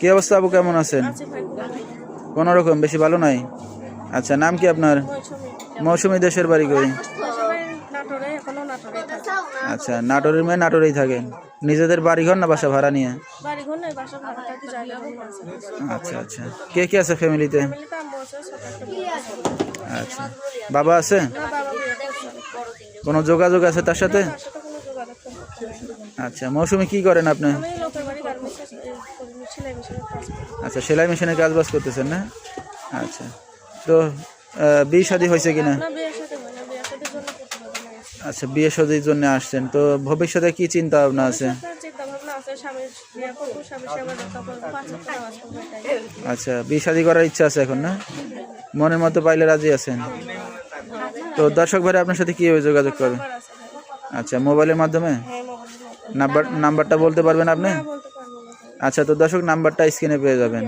কি অবস্থা আপু, কেমন আছেন? আছে ভাই কোনো রকম, বেশি ভালো নাই। আচ্ছা, নাম কি আপনার? মৌসুমী। দেশের বাড়ি কই? নাটোরে, এখনো নাটোরে থাকে। আচ্ছা, নাটোরের মেয়ে নাটোরেই থাকেন। নিজেদের বাড়ি ঘর না বাসা ভাড়া নিয়ে? বাড়ি ঘর নয়, বাসা ভাড়া থাকি, জায়গা জমি আছে। আচ্ছা আচ্ছা, কে কে আছে ফ্যামিলিতে? ফ্যামিলিতে আম্মু আছে, ছোট একটা বোন আছে। আচ্ছা, বাবা আছে? না, বাবা বিয়ে করছে। কোনো যোগাযোগ আছে তার সাথে? তার সাথে কোনো যোগাযোগ সম্পর্ক নেই। আচ্ছা, মৌসুমী কি করেন আপনি? আমি লোকের বাড়ি গার্মেন্টসে সেলাই মেশিনের কাজ করি। আচ্ছা, সেলাই মেশিনে কাজ বাজ করতেছেন না? আচ্ছা, তো বিয়ে শাদী হয়েছে কিনা? না, বিয়ের সাথে হয় না, বিয়ের সাথে জন্য প্রতিবেদন আছে। আচ্ছা, বিয়ে শাদীর জন্য আসছেন, তো ভবিষ্যতে কি চিন্তা ভাবনা আছে? চিন্তা ভাবনা আছে, স্বামী বিয়ে করবো, স্বামী সেবা যত্ন করবো, 5 ওয়াক্ত নামাজ পড়বো, এটাই। আচ্ছা, বিয়ে শাদী করার ইচ্ছা আছে এখন না? মনের মতো পাইলে রাজি আছেন? তো দর্শক ভাই আপনার সাথে কিভাবে যোগাযোগ করবে? নাম্বার আছে ভাই। আচ্ছা, মোবাইলের মাধ্যমে? হ্যাঁ, মোবাইলের মাধ্যমে। নাম্বারটা বলতে পারবেন আপনি? না, বলতে পারবো না ভাই। আচ্ছা, তো দর্শক নাম্বারটা স্ক্রিনে পেয়ে যাবেন।